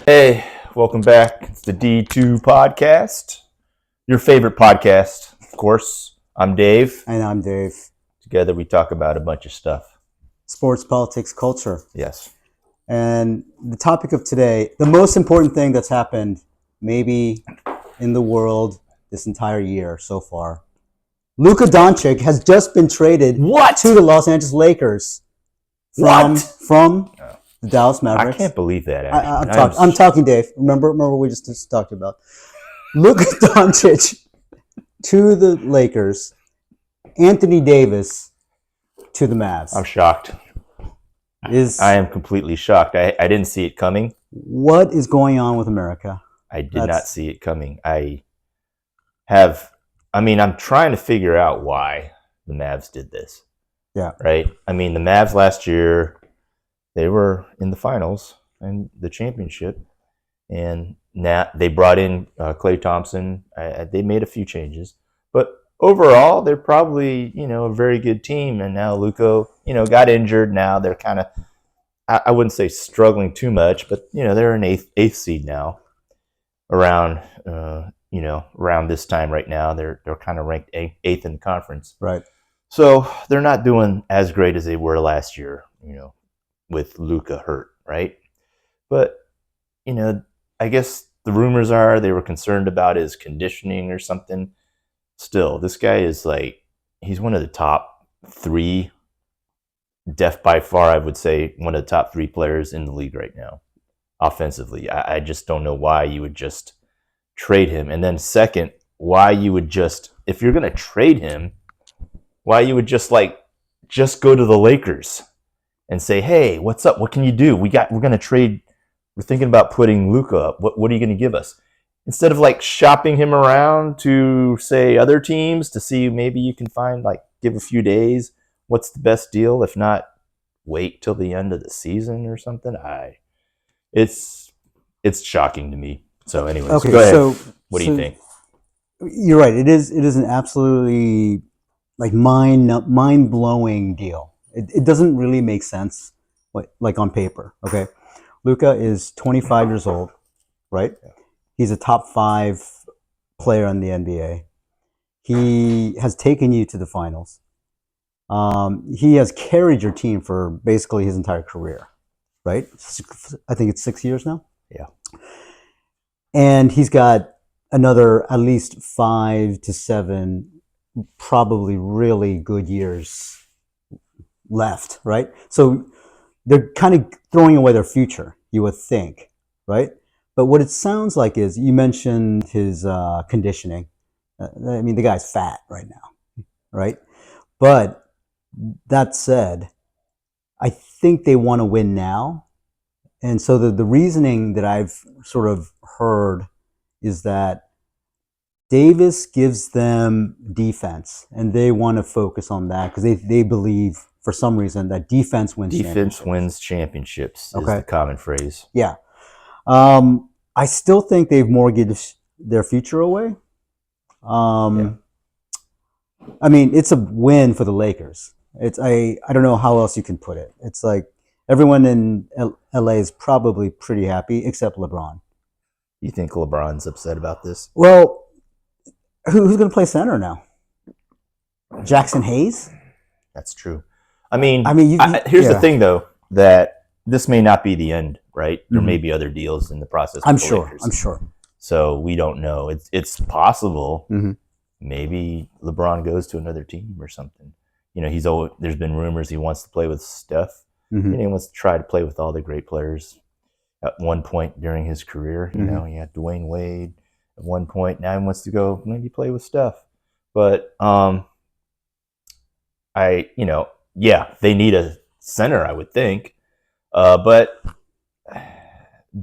Hey, welcome back. It's the D2 podcast. Your favorite podcast, of course. I'm Dave. And I'm Dave. Together we talk about a bunch of stuff. Sports, politics, culture. Yes. And the topic of today, the most important thing that's happened maybe in the world this entire year so far. Luka Doncic has just been traded to the Los Angeles Lakers from the Dallas Mavericks. I can't believe that. I'm talking, Dave. Remember what we just talked about. Luka Doncic to the Lakers. Anthony Davis to the Mavs. I'm shocked. I am completely shocked. I didn't see it coming. What is going on with America? I did not see it coming. I'm trying to figure out why the Mavs did this. Yeah. Right? I mean, the Mavs last year, they were in the finals and the championship. And now they brought in Klay Thompson. They made a few changes. But overall, they're probably, a very good team. And now Luka, got injured. Now they're kind of, I wouldn't say struggling too much, but, they're an eighth seed now around, around this time right now. They're kind of ranked eighth in the conference. Right. So they're not doing as great as they were last year, with Luka hurt, right? But, I guess the rumors are they were concerned about his conditioning or something. Still, this guy is he's one of the top three, by far, I would say, one of the top three players in the league right now, offensively. I just don't know why you would just trade him. And then second, why you would just, if you're going to trade him, why you would just go to the Lakers and say, hey, what's up? What can you do? We're going to trade. We're thinking about putting Luka up. What are you going to give us? Instead of shopping him around to, say, other teams to see maybe you can find, give a few days. What's the best deal? If not, wait till the end of the season or something. It's shocking to me. So anyways, okay, go ahead. What do you think? You're right. It is an absolutely mind-blowing deal. It doesn't really make sense on paper, okay? Luka is 25 years old, right? He's a top 5 player in the NBA. He has taken you to the finals. He has carried your team for basically his entire career, right? I think it's 6 years now. Yeah. And he's got another at least 5 to 7 probably really good years left, right? So they're kind of throwing away their future, you would think, right? But what it sounds like is, you mentioned his conditioning. The guy's fat right now, right? But that said, I think they want to win now. And so the reasoning that I've sort of heard is that Davis gives them defense, and they want to focus on that because they believe, for some reason, that defense wins championships. Okay. Is the common phrase. Yeah. I still think they've mortgaged their future away. Yeah. It's a win for the Lakers. I don't know how else you can put it. It's like everyone in LA is probably pretty happy except LeBron. You think LeBron's upset about this? Well, who's going to play center now? Jackson Hayes? That's true. Here's the thing, though, that this may not be the end, right? There may be other deals in the process. I'm sure. So we don't know. It's possible. Mm-hmm. Maybe LeBron goes to another team or something. There's been rumors he wants to play with Steph. Mm-hmm. He wants to try to play with all the great players at one point during his career. He had Dwayne Wade at one point. Now he wants to go maybe play with Steph. But they need a center, I would think. But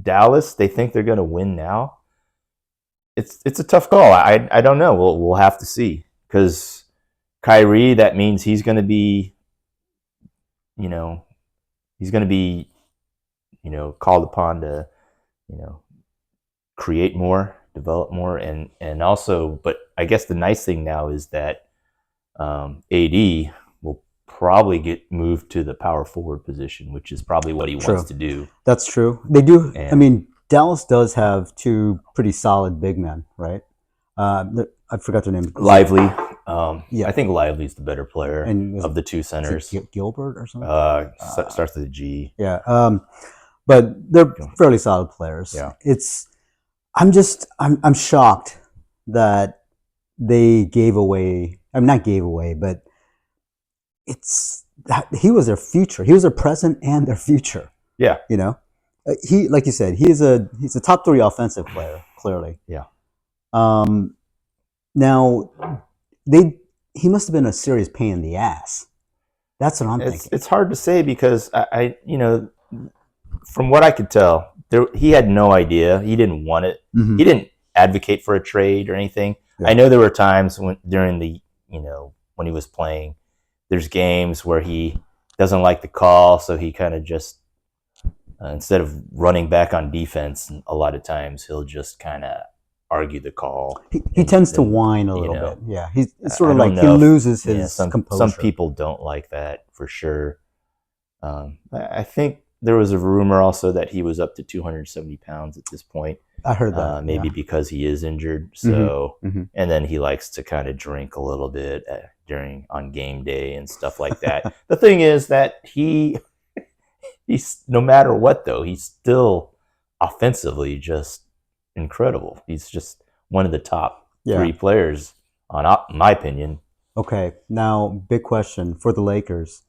Dallas, they think they're going to win now. It's a tough call. I don't know. We'll have to see. Because Kyrie, that means he's going to be, called upon to, create more, develop more, and also. But I guess the nice thing now is that AD will probably get moved to the power forward position, which is probably what he wants to do. That's true. They do. Dallas does have two pretty solid big men, right? I forgot their name. Lively. Yeah. I think Lively's the better player And of the two centers. Gilbert or something? Starts with a G. Yeah. But they're fairly solid players. Yeah. I'm shocked that they gave away. I'm not gave away, but he was their future. He was their present and their future. Yeah. You know, he, like you said, he's a top 3 offensive player, clearly. Yeah. Now he must have been a serious pain in the ass. That's what I'm thinking. It's hard to say because I from what I could tell, he had no idea. He didn't want it. Mm-hmm. He didn't advocate for a trade or anything. Yeah. I know there were times during the when he was playing, there's games where he doesn't like the call, so he kind of just instead of running back on defense, a lot of times he'll just kind of argue the call. He tends to whine a little bit. Yeah, it's sort of like he loses his composure. Some people don't like that for sure. I think there was a rumor also that he was up to 270 pounds at this point. I heard that. Maybe because he is injured. So, and then he likes to kind of drink a little bit on game day and stuff like that. The thing is that he's no matter what though, he's still offensively just incredible. He's just one of the top 3 players, in my opinion. Okay, now big question for the Lakers: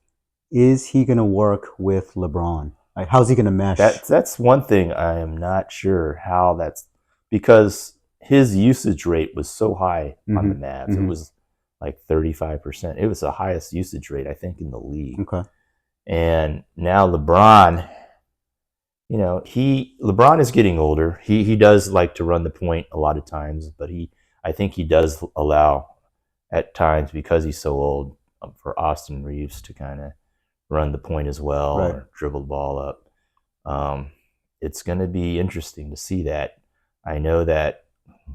is he going to work with LeBron? Like, how's he going to mesh? That's one thing I am not sure how that's because his usage rate was so high on the Mavs. It was like 35%. It was the highest usage rate I think in the league. Okay, and now LeBron. LeBron is getting older. He does like to run the point a lot of times, but I think he does allow at times because he's so old for Austin Reeves to kind of run the point as well, right, or dribble the ball up. It's going to be interesting to see that. I know that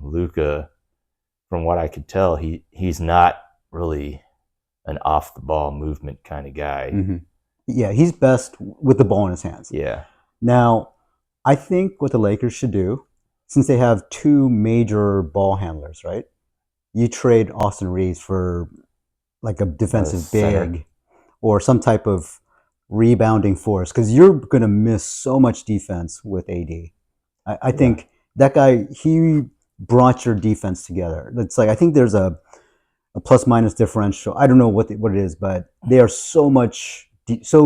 Luka, from what I could tell, he's not really an off the ball movement kind of guy. Mm-hmm. Yeah, he's best with the ball in his hands. Yeah. Now, I think what the Lakers should do, since they have 2 major ball handlers, right? You trade Austin Reeves for like a defensive big or some type of rebounding force, because you're going to miss so much defense with AD. I think that guy, he brought your defense together. It's like, I think there's a plus-minus differential. I don't know what it is, but they are so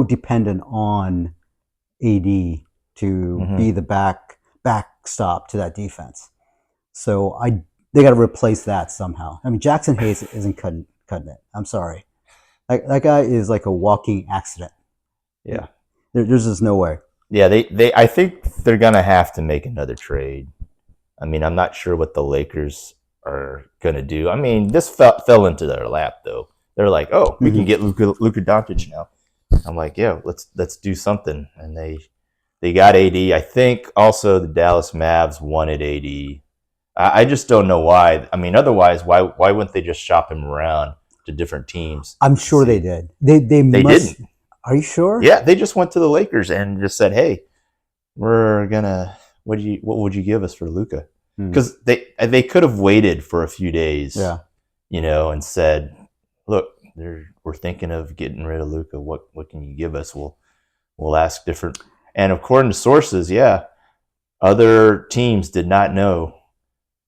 dependent on AD to be the backstop to that defense. So they got to replace that somehow. I mean, Jackson Hayes isn't cutting it. I'm sorry. That guy is like a walking accident. Yeah. There's just no way. Yeah, I think they're gonna have to make another trade. I mean, I'm not sure what the Lakers are gonna do. I mean, this fell into their lap though. They're like, oh, we can get Luka Doncic now. I'm like, yeah, let's do something. And they got AD. I think also the Dallas Mavs wanted AD. I just don't know why. I mean, otherwise, why wouldn't they just shop him around to different teams? I'm sure they did. They didn't. Are you sure? Yeah, they just went to the Lakers and just said, hey, we're gonna. What would you give us for Luka? Because they could have waited for a few days. Yeah. And said, look, we're thinking of getting rid of Luka. What can you give us? We'll ask different. And according to sources, other teams did not know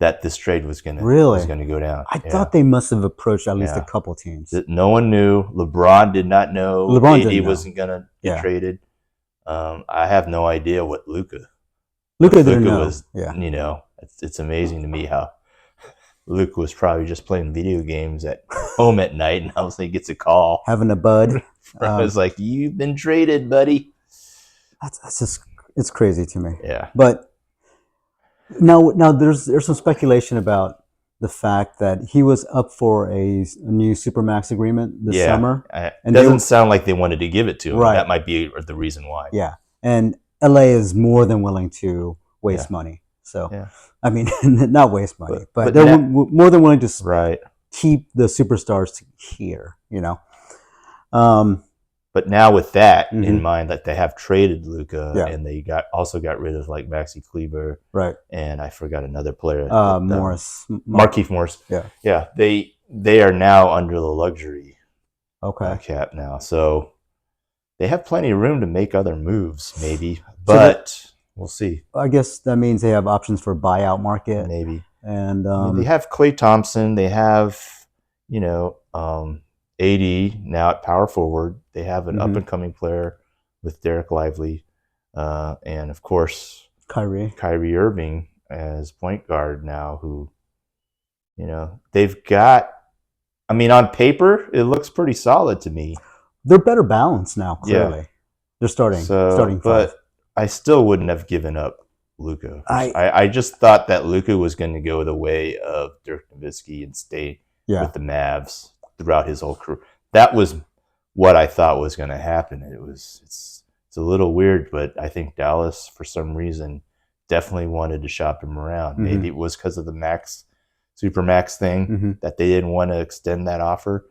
that this trade was going to go down. I thought they must have approached at least a couple teams. No one knew. LeBron did not know. AD wasn't going to get traded. I have no idea what Luka didn't know. Was. It's amazing to me how Luka was probably just playing video games at home at night, and all of a sudden he gets a call. Having a bud. I was like, you've been traded, buddy. That's just, it's crazy to me. Yeah. But now there's some speculation about the fact that he was up for a new Supermax agreement this summer. It doesn't sound like they wanted to give it to him. Right. That might be the reason why. Yeah. And LA is more than willing to waste money. So, I mean, not waste money, but they're more than willing to keep the superstars here, but now with that Mhm. in mind, that they have traded Luka, Yeah. and they also got rid of like Maxi Kleber, Right. and I forgot another player, Morris. Markieff Morris. Yeah. Yeah, they are now under the luxury Okay. cap now, so they have plenty of room to make other moves, maybe, So but we'll see. I guess that means they have options for buyout market. Maybe. And I mean, they have Klay Thompson. They have, AD now at power forward. They have an up and coming player with Derek Lively, and of course Kyrie Irving as point guard now. Who, they've got. I mean, on paper, it looks pretty solid to me. They're better balanced now. Clearly, Yeah. they're starting But five. I still wouldn't have given up Luka. I just thought that Luka was going to go the way of Dirk Nowitzki and stay with the Mavs throughout his whole career. That was what I thought was going to happen. It's a little weird, but I think Dallas, for some reason, definitely wanted to shop him around. Mm-hmm. Maybe it was because of the Supermax thing that they didn't want to extend that offer.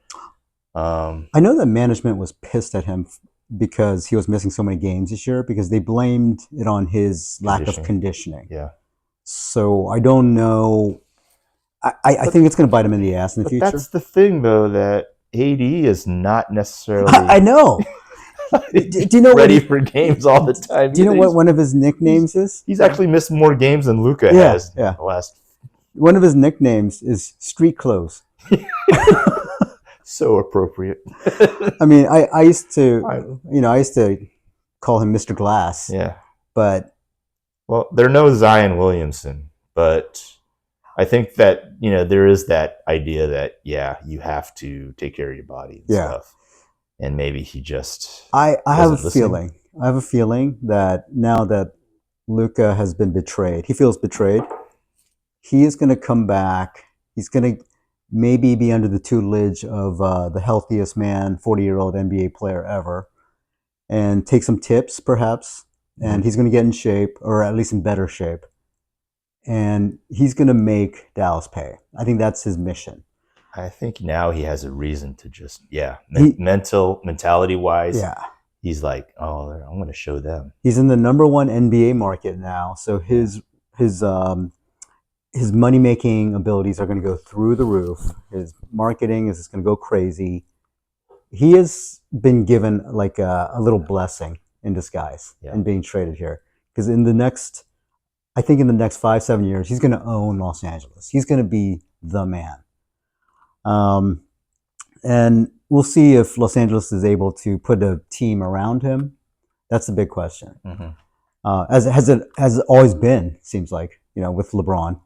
I know that management was pissed at him because he was missing so many games this year because they blamed it on his lack of conditioning. Yeah. So I don't know. I think it's going to bite him in the ass in the future. That's the thing, though, that AD is not necessarily. I know. Do you know ready for games all the time? Do you know what one of his nicknames is? He's actually missed more games than Luka has. Yeah. The last. One of his nicknames is Street Clothes. So appropriate. I mean, I used to call him Mr. Glass. Yeah. But they're no Zion Williamson, but I think that there is that idea that you have to take care of your body and stuff, and maybe he just. I have a feeling. I have a feeling that now that Luka has been betrayed, he feels betrayed. He is going to come back. He's going to maybe be under the tutelage of the healthiest man, 40-year-old NBA player ever, and take some tips, perhaps. And he's going to get in shape, or at least in better shape. And he's going to make Dallas pay. I think that's his mission. I think now he has a reason to just, mentality-wise, he's like, oh, I'm going to show them. He's in the number one NBA market now, so his money-making abilities are going to go through the roof. His marketing is just going to go crazy. He has been given like a little blessing in disguise in being traded here. Because in the next 5-7 years, he's going to own Los Angeles. He's going to be the man. And we'll see if Los Angeles is able to put a team around him. That's the big question. As it has always been, seems like, with LeBron.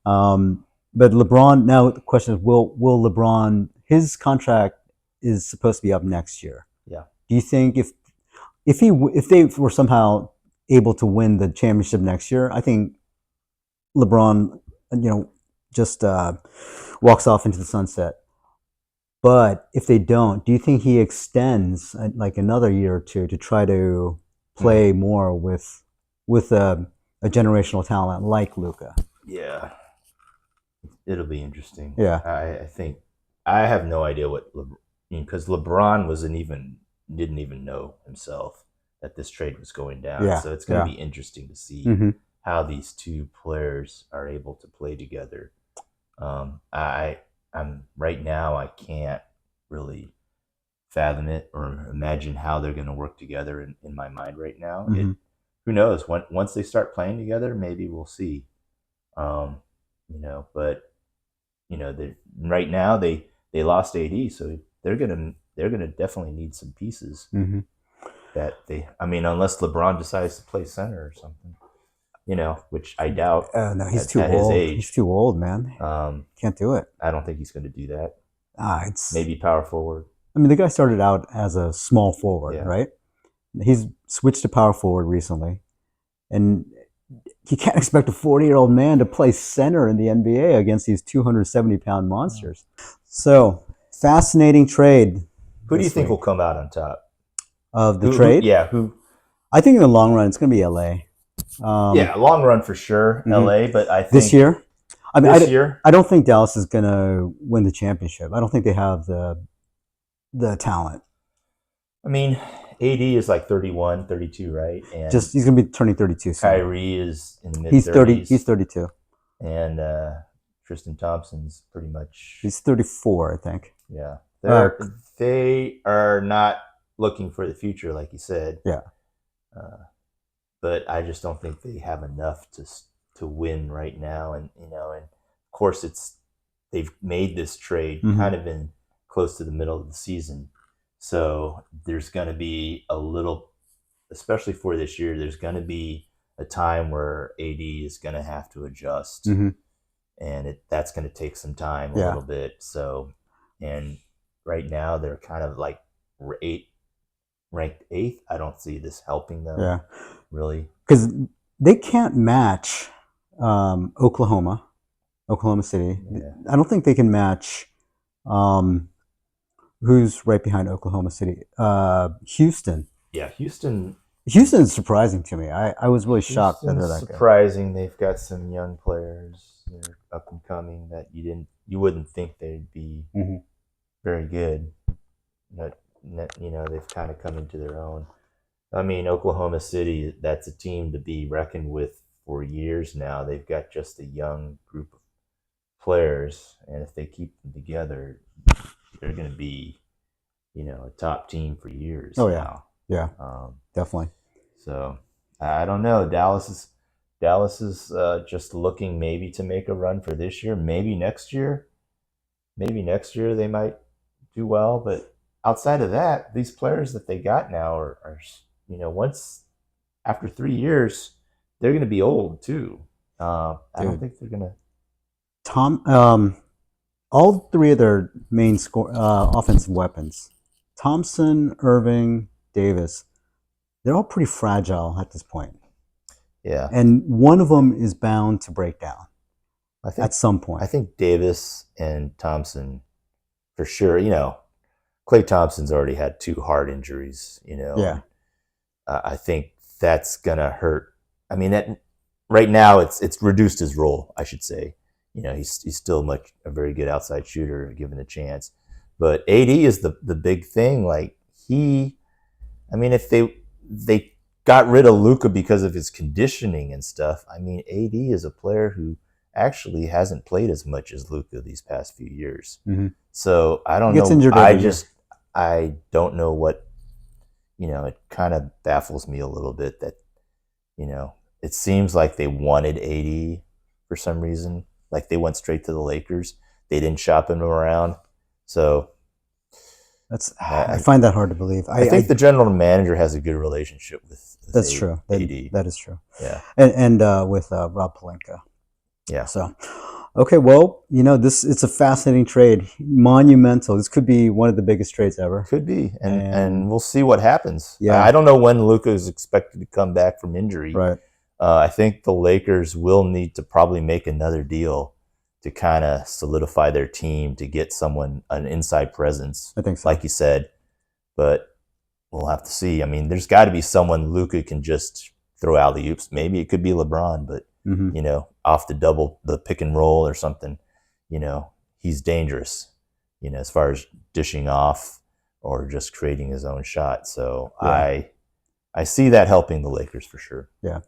But LeBron, now the question is, will LeBron, his contract is supposed to be up next year. Yeah. Do you think if they were somehow able to win the championship next year, I think LeBron, just walks off into the sunset. But if they don't, do you think he extends like another year or two to try to play more with a generational talent like Luka? Yeah. It'll be interesting. Yeah. I think I have no idea because LeBron didn't even know himself that this trade was going down. Yeah. So it's going to be interesting to see how these two players are able to play together. I'm right now, I can't really fathom it or imagine how they're going to work together in my mind right now. Who knows? Once they start playing together, maybe we'll see. But right now they lost AD, so they're gonna definitely need some pieces unless LeBron decides to play center or something, which I doubt. No, he's too old. His age. He's too old, man. Can't do it. I don't think he's going to do that. It's maybe power forward. I mean, the guy started out as a small forward, right? He's switched to power forward recently, and you can't expect a 40-year-old man to play center in the NBA against these 270-pound monsters. So, fascinating trade. Who do you think will come out on top of the trade? Who? I think in the long run, it's going to be LA. Long run for sure, LA. But I think this year, this year, I don't think Dallas is going to win the championship. I don't think they have the talent. I mean, AD is like 31, 32, right? And Just he's gonna be turning 32 soon. Kyrie is in the mid He's 30. 30s. He's 32. And Tristan Thompson's pretty much. He's 34, I think. Yeah, Uh, they are not looking for the future, like you said. Yeah. But I just don't think they have enough to win right now. And and of course they've made this trade kind of in close to the middle of the season, so there's going to be a little, especially for this year, there's going to be a time where AD is going to have to adjust, and that's going to take some time, a little bit. So, and right now they're kind of like ranked eighth. I don't see this helping them. Yeah. Really, because they can't match Oklahoma City. Yeah. I don't think they can match who's right behind Oklahoma City. Houston. Yeah, Houston is surprising to me. I was really shocked that they're that good. Surprising. They've got some young players. They're up and coming that you wouldn't think they'd be very good. But they've kind of come into their own. I mean, Oklahoma City, that's a team to be reckoned with for years now. They've got just a young group of players, and if they keep them together, they're going to be, a top team for years. Oh, now. Yeah, definitely. So I don't know. Dallas is just looking maybe to make a run for this year. Maybe next year they might do well. But outside of that, these players that they got now are once after 3 years, they're going to be old too. I don't think they're going to. All three of their main offensive weapons, Thompson, Irving, Davis, they're all pretty fragile at this point. Yeah. And one of them is bound to break down at some point. I think Davis and Thompson, for sure. Klay Thompson's already had 2 heart injuries. Yeah. I think that's gonna hurt. I mean, that right now it's reduced his role, I should say. He's still a very good outside shooter given the chance. But AD is the big thing. Like if they got rid of Luka because of his conditioning and stuff, I mean, AD is a player who actually hasn't played as much as Luka these past few years. So I don't know. I don't know what. It kind of baffles me a little bit that, it seems like they wanted AD for some reason. Like they went straight to the Lakers. They didn't shop him around. So I find that hard to believe. I think the general manager has a good relationship with that's true. AD. That is true. Yeah. And with Rob Pelinka. Yeah. So, okay, well, it's a fascinating trade, monumental. This could be one of the biggest trades ever. Could be, and we'll see what happens. Yeah. I don't know when Luka is expected to come back from injury. Right. I think the Lakers will need to probably make another deal to kind of solidify their team to get an inside presence. I think so. Like you said, but we'll have to see. I mean, there's got to be someone Luka can just throw alley-oops. Maybe it could be LeBron, but off the pick and roll or something, he's dangerous, as far as dishing off or just creating his own shot. So I see that helping the Lakers for sure. Yeah.